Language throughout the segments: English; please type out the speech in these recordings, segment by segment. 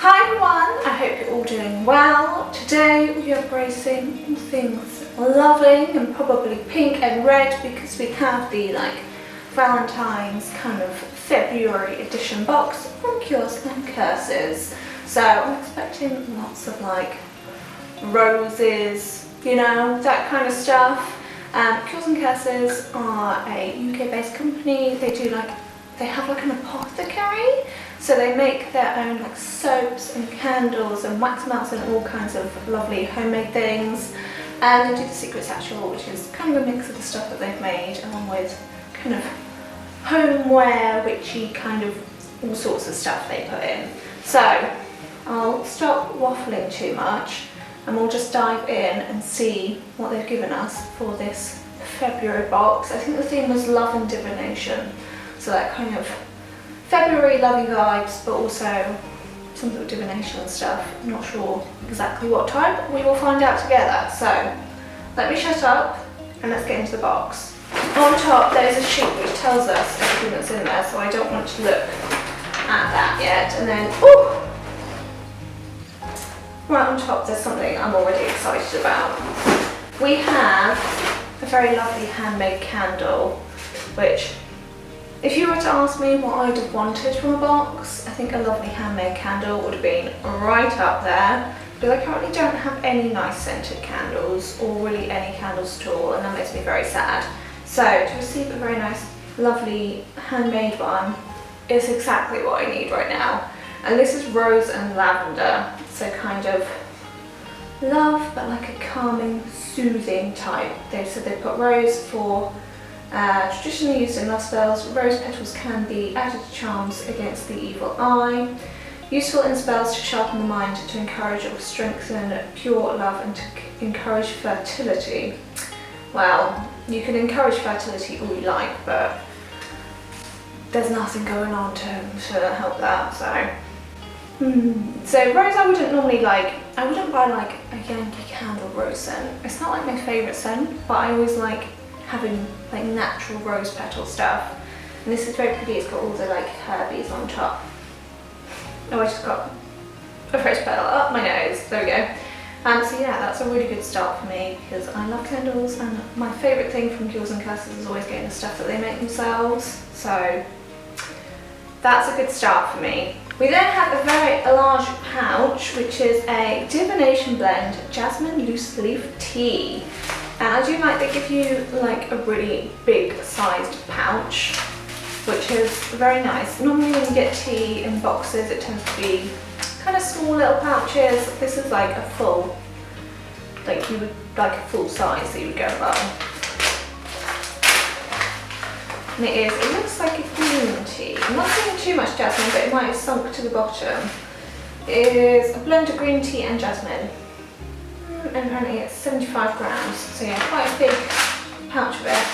Hi everyone, I hope you're all doing well. Today we are bracing all things loving and probably pink and red because we have the Valentine's kind of February edition box from Cures and Curses. So I'm expecting lots of roses, you know, that kind of stuff. Cures and Curses are a UK based company. They have an apothecary. So they make their own soaps and candles and wax melts and all kinds of lovely homemade things. And they do the Secret Satchel, which is kind of a mix of the stuff that they've made along with kind of homeware, witchy kind of all sorts of stuff they put in. So I'll stop waffling too much and we'll just dive in and see what they've given us for this February box. I think the theme was love and divination. So that kind of February lovey vibes, but also some sort of divination and stuff. I'm not sure exactly what type. We will find out together. So let me shut up and let's get into the box. On top there's a sheet which tells us everything that's in there, so I don't want to look at that yet. And then, right on top there's something I'm already excited about. We have a very lovely handmade candle, which, if you were to ask me what I'd have wanted from a box, I think a lovely handmade candle would have been right up there, because I currently don't have any nice scented candles or really any candles at all, and that makes me very sad. So to receive a very nice, lovely handmade one is exactly what I need right now. And this is rose and lavender, so kind of love, but like a calming, soothing type. So they put rose for traditionally used in love spells. Rose petals can be added to charms against the evil eye. Useful in spells to sharpen the mind, to encourage or strengthen pure love, and to encourage fertility. Well, you can encourage fertility all you like, but there's nothing going on to help that, so. So rose I wouldn't normally I wouldn't buy a Yankee Candle rose scent. It's not my favourite scent, but I always like having natural rose petal stuff. And this is very pretty. It's got all the herbies on top. Oh, I just got a rose petal up my nose. There we go. So yeah, that's a really good start for me because I love candles, and my favourite thing from Cures and Curses is always getting the stuff that they make themselves. So that's a good start for me. We then have a very large pouch, which is a Divination blend jasmine loose leaf tea. And I do like they give you a really big sized pouch, which is very nice. Normally when you get tea in boxes it tends to be kind of small little pouches. This is a full, you would a full size that you would go buy. And it looks like a green tea. I'm not seeing too much jasmine, but it might have sunk to the bottom. It is a blend of green tea and jasmine. And apparently it's 75 grams, so yeah, quite a big pouch of it.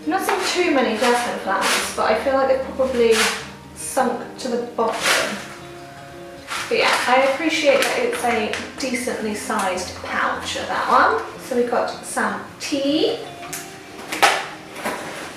I'm not seeing too many jasmine flowers, but I feel like they've probably sunk to the bottom. But yeah, I appreciate that it's a decently sized pouch of that one. So we've got some tea.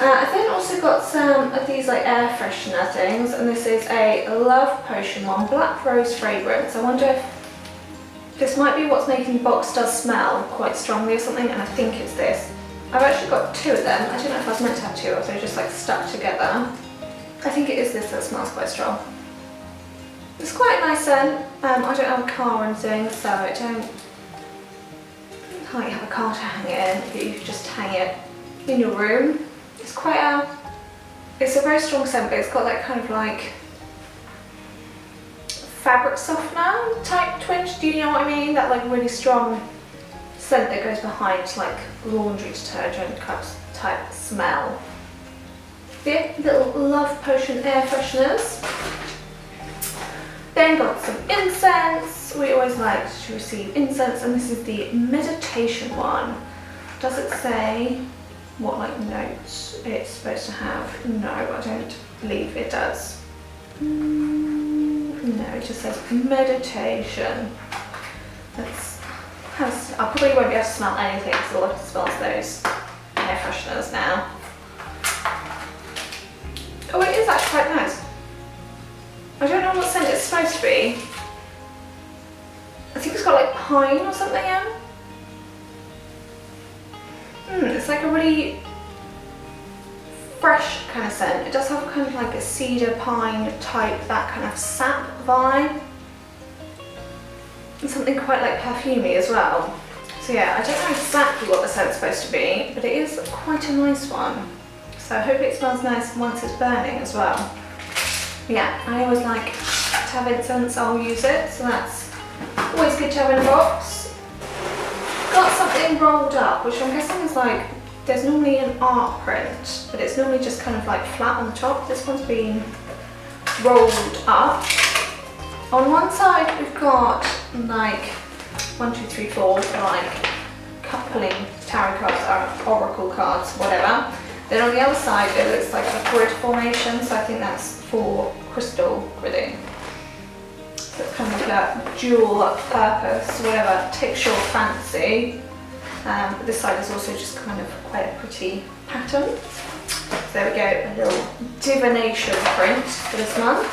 I've then also got some of these air freshener things, and this is a love potion one, black rose fragrance. I wonder if this might be what's making the box does smell quite strongly or something, and I think it's this. I've actually got two of them. I don't know if I was meant to have two or if they're just stuck together. I think it is this that smells quite strong. It's quite a nice scent. I don't have a car or anything, so I don't have a car to hang it in, but you can just hang it in your room. It's it's a very strong scent, but it's got that kind of fabric softener type twinge, do you know what I mean? That really strong scent that goes behind laundry detergent type smell. Yeah, little love potion air fresheners. Then got some incense. We always like to receive incense, and this is the meditation one. Does it say what notes it's supposed to have? No, I don't believe it does. No, it just says meditation. I probably won't be able to smell anything because all I can smell is those air fresheners now. Oh, it is actually quite nice. I don't know what scent it's supposed to be. got like pine or something in. It's like a really fresh kind of scent. It does have kind of like a cedar pine type, that kind of sap vibe. And something quite like perfumey as well. So yeah, I don't know exactly what the scent's supposed to be, but it is quite a nice one. So I hope it smells nice once it's burning as well. Yeah, I always like to have incense, I'll use it, so that's always good to have in a box. Got something rolled up, which I'm guessing is like, there's normally an art print, but it's normally just kind of like flat on the top. This one's been rolled up. On one side we've got like 1, 2, 3, 4 like coupling tarot cards, or oracle cards, whatever. Then on the other side it looks like a grid formation, so I think that's for crystal gridding. So it's kind of like a dual purpose, whatever takes your fancy. But this side is also just kind of quite a pretty pattern. So there we go, a little divination print for this month.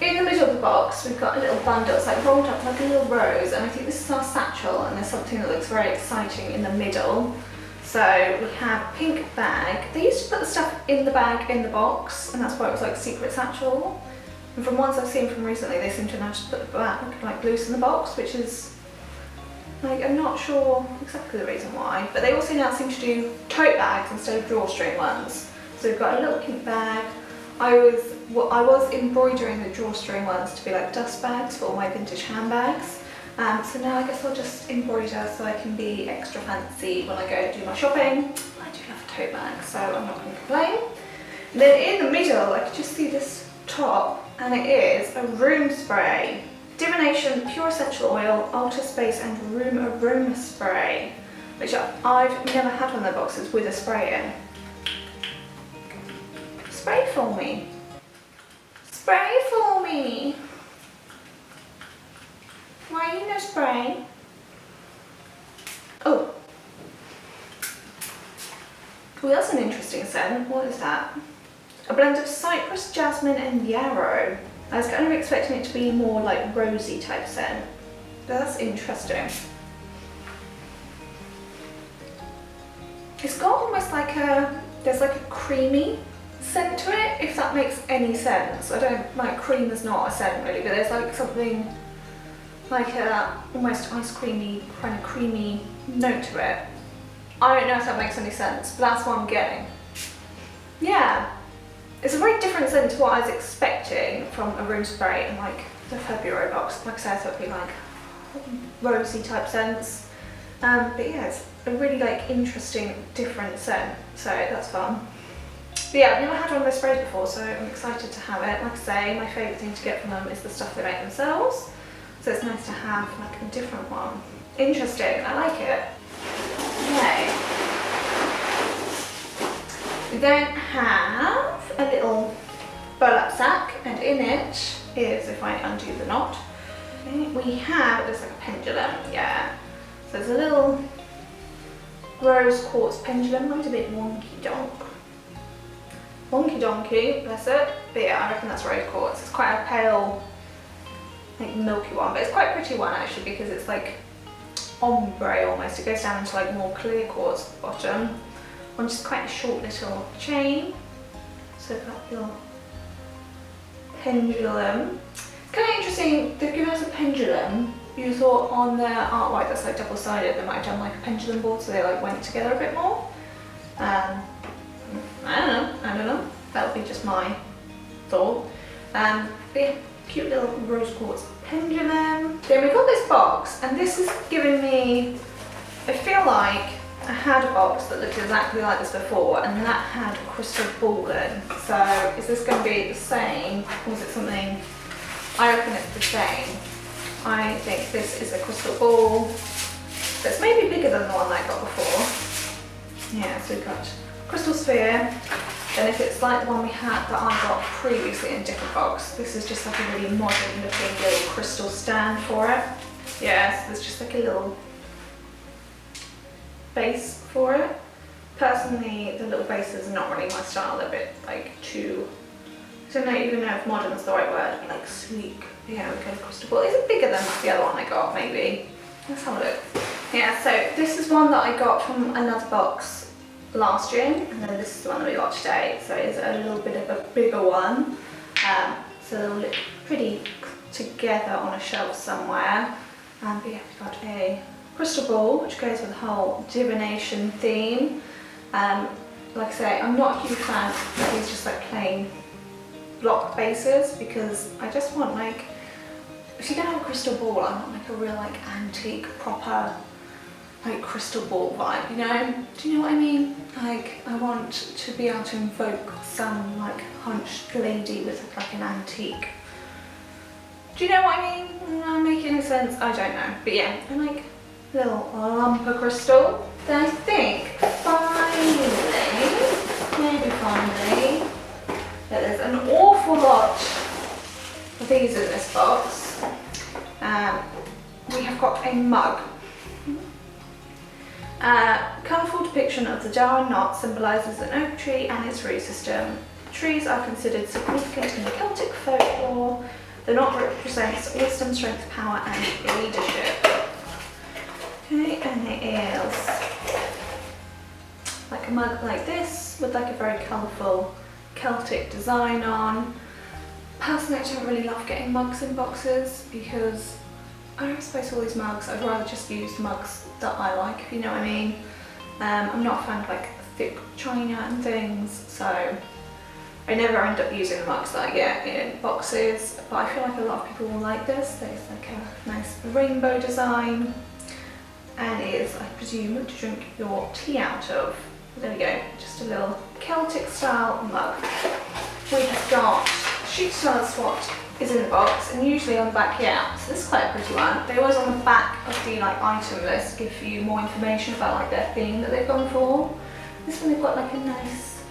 In the middle of the box we've got a little bundle, it's like rolled up like a little rose, and I think this is our satchel, and there's something that looks very exciting in the middle. So we have a pink bag. They used to put the stuff in the bag in the box, and that's why it was like Secret Satchel. And from ones I've seen from recently, they seem to now just put the bag like loose in the box, which is like, I'm not sure exactly the reason why, but they also now seem to do tote bags instead of drawstring ones. So we've got a little pink bag. I was embroidering the drawstring ones to be like dust bags for all my vintage handbags. So now I guess I'll just embroider so I can be extra fancy when I go do my shopping. I do love a tote bag, so I'm not going to complain. And then in the middle, I can just see this top, and it is a room spray. Divination Pure Essential Oil, Alter Space and Room Aroma Spray, which I've never had one of their boxes with a spray in. Spray for me. Spray for me. Why you no spray? Oh. Well, that's an interesting scent. What is that? A blend of cypress, jasmine and yarrow. I was kind of expecting it to be more like rosy type scent. But that's interesting. It's got almost like there's like a creamy scent to it, if that makes any sense. I don't, like, cream is not a scent really, but there's like something like a almost ice creamy, kind of creamy note to it. I don't know if that makes any sense, but that's what I'm getting. Yeah, it's a very different scent to what I was expecting from a room spray in like the February box. Like I said, I thought it'd be like rosy type scents. But yeah, it's a really like interesting, different scent, so that's fun. But yeah, I've never had one of those sprays before, so I'm excited to have it. Like I say, my favourite thing to get from them is the stuff they make themselves. So it's nice to have like a different one. Interesting, I like it. Okay. We then have a little burlap sack, and in it is, if I undo the knot, okay, we have, it looks like a pendulum, yeah. So there's a little rose quartz pendulum. Mine's a bit wonky donk. Wonky donkey, bless it. But yeah, I reckon that's rose quartz. It's quite a pale, like milky one, but it's quite a pretty one actually, because it's like ombre almost. It goes down into like more clear quartz at the bottom. On just quite a short little chain. So got your pendulum. Kind of interesting, they've given us a pendulum. You thought on their artwork that's like double-sided, they might have done like a pendulum board so they like went together a bit more. I don't know. That would be just my thought. But yeah, cute little rose quartz pendulum. Then we got this box, and this is giving me, I feel like I had a box that looked exactly like this before, and that had a crystal ball in. So is this going to be the same, or is it something? I reckon it's the same. I think this is a crystal ball that's maybe bigger than the one that I got before. Yeah, so we've got crystal sphere. Then if it's like the one we had that I got previously in a different box, this is just like a really modern looking little crystal stand for it. Yeah, so there's just like a little base for it. Personally, the little bases are not really my style. They're a bit like too I don't even know if modern is the right word, but like sleek. Yeah, we go crystal ball. Is it bigger than the other one I got, maybe? Let's have a look. Yeah, so this is one that I got from another box last year, and then this is the one that we got today. So it's a little bit of a bigger one. So they'll look pretty together on a shelf somewhere. But yeah, we've got a crystal ball, which goes with the whole divination theme. Like I say, I'm not a huge fan of these just like plain block bases, because I just want like, if you're gonna have a crystal ball, I want like a real like antique, proper like crystal ball vibe, you know? Do you know what I mean? Like, I want to be able to invoke some like hunched lady with like an antique. Do you know what I mean? Am I making any sense? I don't know. But yeah, I like a little lump of crystal. Then I think finally, that there's an awful lot of these in this box. We have got a mug. Colourful depiction of the Darwin knot symbolises an oak tree and its root system. Trees are considered significant in the Celtic folklore. The knot represents wisdom, strength, power and leadership. Okay, and it is like a mug like this with like a very colourful Celtic design on. Personally, I don't really love getting mugs in boxes because I don't suppose all these mugs, I'd rather just use mugs that I like, if you know what I mean. I'm not a fan of like thick china and things, so I never end up using the mugs that I get in boxes, but I feel like a lot of people will like this. There's like a nice rainbow design, and it is, I presume, to drink your tea out of. There we go, just a little Celtic style mug. We have got, sheet to tell us what is in the box, and usually on the back, yeah, so this is quite a pretty one. They always on the back of the like item list give you more information about like their theme that they've gone for. This one they've got like a nice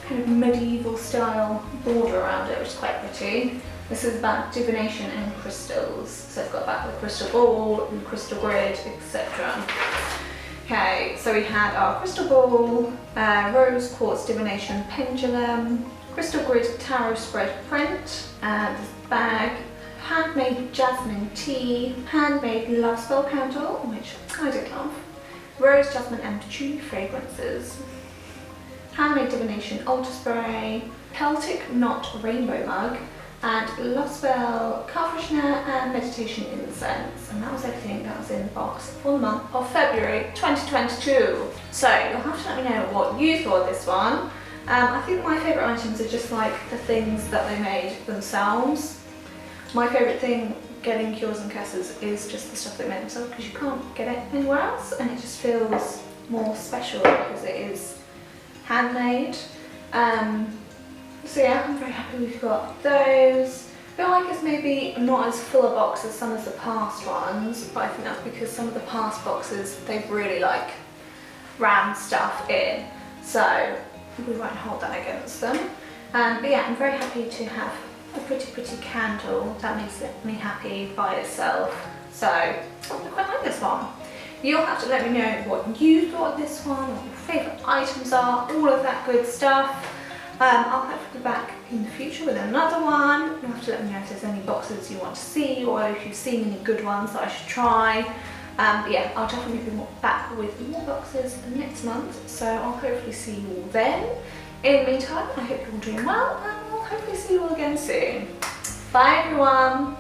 kind of medieval style border around it, which is quite pretty. This is about divination and crystals. So they've got back the crystal ball, the crystal grid, etc. Okay, so we had our crystal ball, rose quartz divination pendulum, crystal grid tarot spread print, and this bag, handmade jasmine tea, handmade love spell candle, which I did love, rose, jasmine and patchouli fragrances, handmade divination altar spray, Celtic knot rainbow mug, and love spell car freshener and meditation incense. And that was everything that was in the box for the month of February 2022. So you'll have to let me know what you thought of this one. I think my favourite items are just like the things that they made themselves. My favourite thing getting cures and curses is just the stuff they made themselves, because you can't get it anywhere else, and it just feels more special because it is handmade. So yeah, I'm very happy we've got those. I feel like it's maybe not as full a box as some of the past ones, but I think that's because some of the past boxes, they've really like rammed stuff in. So we won't hold that against them. But yeah, I'm very happy to have a pretty candle that makes me happy by itself. So I quite like this one. You'll have to let me know what you thought of this one, what your favourite items are, all of that good stuff. I'll have to be back in the future with another one. You'll have to let me know if there's any boxes you want to see, or if you've seen any good ones that I should try. But yeah, I'll definitely be back with more boxes next month, so I'll hopefully see you all then. In the meantime, I hope you're all doing well, and I'll hopefully see you all again soon. Bye everyone!